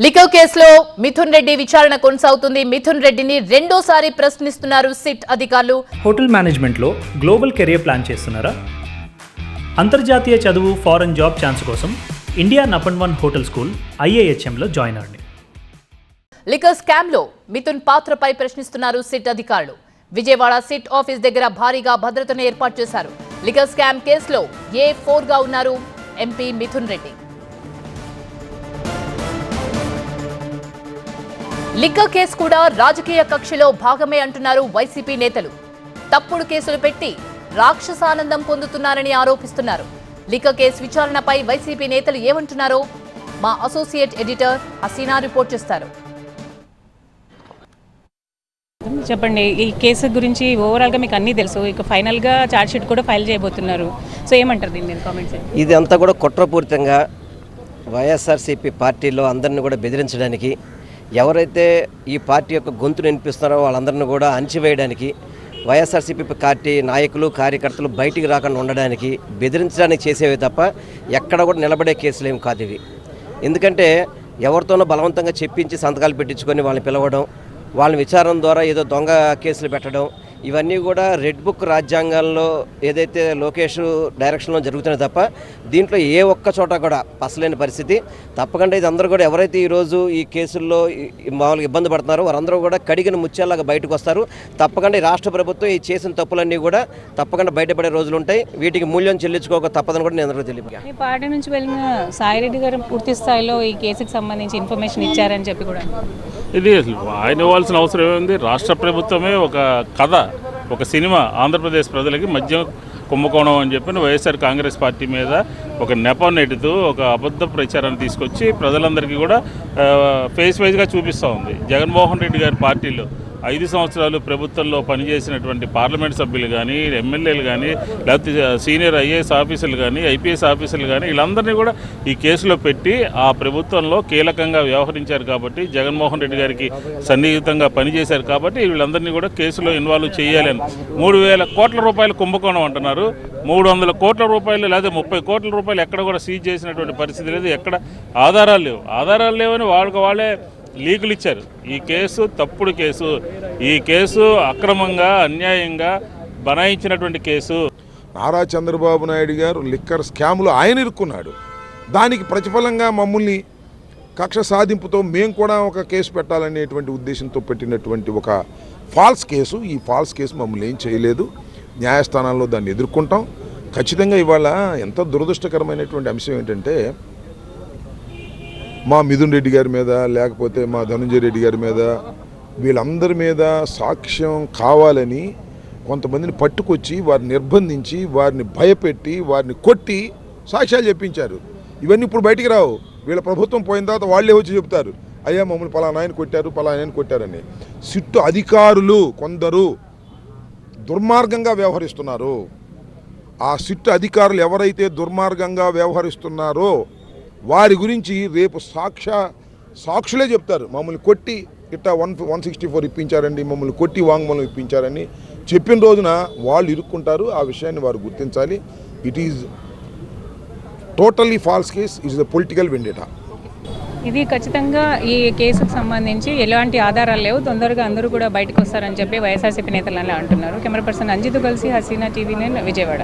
Liquor కేసులో మిథున్ రెడ్డి విచారణ కొనసాగుతుంది. మిథున్ రెడ్డిని రెండోసారి ప్రశ్నిస్తున్నారు సిట్ అధికారులు. హోటల్ మేనేజ్మెంట్లో గ్లోబల్ కెరియర్ ప్లాన్ చేస్తున్నారా? అంతర్జాతీయ చదువు, ఫారెన్ జాబ్ ఛాన్స్ కోసం ఇండియా నంబర్ 1 హోటల్ స్కూల్ IIHMలో జాయిన్ అవ్వండి. లిక్కర్ స్కామ్లో మిథున్ పాత్రపై ప్రశ్నిస్తున్నారు సిట్ అధికారులు. విజయవాడ సిట్ ఆఫీస్ దగ్గర భారీగా భద్రతను ఏర్పాటు చేశారు. లిక్కర్ స్కామ్ కేసులో A4గా ఉన్నారు MP Mithun Reddy. Liquor case కూడా రాజకీయ కక్షలో భాగమే అంటున్నారు వైసీపీ నేతలు. తప్పుడు కేసులు పెట్టి రాక్షసానందం పొందుతున్నారని ఆరోపిస్తున్నారు. లిక్కర్ కేసు విచారణపై వైసీపీ నేతలు ఏమంటున్నారో మా అసోసియేట్ ఎడిటర్ హసీనా రిపోర్ట్ చేస్తారు. చెప్పండి, ఈ కేసు గురించి ఓవరాల్గా మీకు అన్నీ తెలుసు. ఇక ఫైనల్గా ఛార్జ్షీట్ కూడా ఫైల్ చేయబోతున్నారు. సో ఏమంటారు దీని మీద కామెంట్స్? ఇది అంతా కూడా కుట్రపూరితంగా వైఎస్ఆర్సీపీ పార్టీలో అందరిని కూడా బెదిరించడానికి, ఎవరైతే ఈ పార్టీ యొక్క గొంతును వినిపిస్తున్నారో వాళ్ళందరినీ కూడా అణచివేయడానికి, వైఎస్ఆర్సీపీ పార్టీ నాయకులు కార్యకర్తలు బయటికి రాకుండా ఉండడానికి, బెదిరించడానికి చేసేవి తప్ప ఎక్కడ కూడా నిలబడే కేసులు ఏమి కాదు ఇవి. ఎందుకంటే ఎవరితోనో బలవంతంగా చెప్పించి సంతకాలు పెట్టించుకొని వాళ్ళని పిలవడం, వాళ్ళని విచారణ ద్వారా ఏదో దొంగ కేసులు పెట్టడం, ఇవన్నీ కూడా రెడ్ బుక్ రాజ్యాంగాల్లో ఏదైతే లోకేష్ డైరెక్షన్లో జరుగుతున్నాయి తప్ప దీంట్లో ఏ ఒక్క చోట కూడా పసలేని పరిస్థితి. తప్పకుండా ఇది అందరూ కూడా ఎవరైతే ఈరోజు ఈ కేసుల్లో మామూలుగా ఇబ్బంది పడుతున్నారో వారందరూ కూడా కడిగిన ముత్యాలాగా బయటకు వస్తారు. తప్పకుండా ఈ రాష్ట్ర ప్రభుత్వం ఈ చేసిన తప్పులన్నీ కూడా తప్పకుండా బయటపడే రోజులు ఉంటాయి. వీటికి మూల్యం చెల్లించుకోక తప్పదని కూడా నేను అందరూ తెలియదు. ఈ పార్టీ నుంచి వెళ్ళిన సాయిరెడ్డి గారు పూర్తి స్థాయిలో ఈ కేసుకు సంబంధించి ఇన్ఫర్మేషన్ ఇచ్చారని చెప్పి కూడా ఇది ఆయన ఇవ్వాల్సిన అవసరం ఏముంది? రాష్ట్ర ప్రభుత్వమే ఒక కథ, ఒక సినిమా ఆంధ్రప్రదేశ్ ప్రజలకి మద్యం కుంభకోణం అని చెప్పి వైఎస్ఆర్ కాంగ్రెస్ పార్టీ మీద ఒక నెపం నెట్టుతూ ఒక అబద్ధ ప్రచారాన్ని తీసుకొచ్చి ప్రజలందరికీ కూడా ఫేస్ వైజ్గా చూపిస్తూ ఉంది. జగన్మోహన్ రెడ్డి గారి పార్టీలో 5 సంవత్సరాలు ప్రభుత్వంలో పనిచేసినటువంటి పార్లమెంట్ సభ్యులు కానీ, ఎమ్మెల్యేలు కానీ, లేకపోతే సీనియర్ IAS ఆఫీసర్లు కానీ, IPS ఆఫీసర్లు కానీ వీళ్ళందరినీ కూడా ఈ కేసులో పెట్టి ఆ ప్రభుత్వంలో కీలకంగా వ్యవహరించారు కాబట్టి, జగన్మోహన్ రెడ్డి గారికి సన్నిహితంగా పనిచేశారు కాబట్టి వీళ్ళందరినీ కూడా కేసులో ఇన్వాల్వ్ చేయాలని 3,000 కోట్ల రూపాయల కుంభకోణం అంటున్నారు. 300 కోట్ల రూపాయలు లేదా 30 కోట్ల రూపాయలు ఎక్కడ కూడా సీజ్ చేసినటువంటి పరిస్థితి లేదు. ఎక్కడ ఆధారాలు లేవని వాళ్ళే లీకులు ఇచ్చారు. ఈ కేసు తప్పుడు కేసు, ఈ కేసు అక్రమంగా అన్యాయంగా బనాయించినటువంటి కేసు. నారా చంద్రబాబు నాయుడు గారు లిక్కర్ స్కామ్లో ఆయన ఇరుక్కున్నాడు. దానికి ప్రతిఫలంగా మమ్మల్ని కక్ష సాధింపుతో మేము కూడా ఒక కేసు పెట్టాలనేటువంటి ఉద్దేశంతో పెట్టినటువంటి ఒక ఫాల్స్ కేసు. ఈ ఫాల్స్ కేసు మమ్మల్ని ఏం చేయలేదు. న్యాయస్థానాల్లో దాన్ని ఎదుర్కొంటాం ఖచ్చితంగా. ఇవాళ ఎంత దురదృష్టకరమైనటువంటి అంశం ఏంటంటే, మా మిథున్ రెడ్డి గారి మీద లేకపోతే మా ధనంజయ రెడ్డి గారి మీద వీళ్ళందరి మీద సాక్ష్యం కావాలని కొంతమందిని పట్టుకొచ్చి వారిని నిర్బంధించి వారిని భయపెట్టి వారిని కొట్టి సాక్ష్యాలు చెప్పించారు. ఇవన్నీ ఇప్పుడు బయటికి రావు. వీళ్ళ ప్రభుత్వం పోయిన తర్వాత వాళ్ళే వచ్చి చెప్తారు, అయ్యా మమ్మల్ని పలానాయన కొట్టారు పలానాయన కొట్టారని. సిట్టు అధికారులు కొందరు దుర్మార్గంగా వ్యవహరిస్తున్నారు. ఆ సిట్టు అధికారులు ఎవరైతే దుర్మార్గంగా వ్యవహరిస్తున్నారో వారి గురించి రేపు సాక్షులే చెప్తారు. మమ్మల్ని కొట్టి ఇట్టా 164 ఇప్పించారండి, మమ్మల్ని కొట్టి వాంగ్మూలం ఇప్పించారని చెప్పిన రోజున వాళ్ళు ఇరుక్కుంటారు. ఆ విషయాన్ని వారు గుర్తించాలి. It is totally falls case. It is the political vendetta. ఇది ఖచ్చితంగా ఈ కేసుకు సంబంధించి ఎలాంటి ఆధారాలు లేవు, తొందరగా అందరూ కూడా బయటకు వస్తారని చెప్పి వైఎస్ఆర్సీపీ నేతలు అంటున్నారు. కెమెరా పర్సన్ అంజిత్ కలిసి హసీనా TV9 విజయవాడ.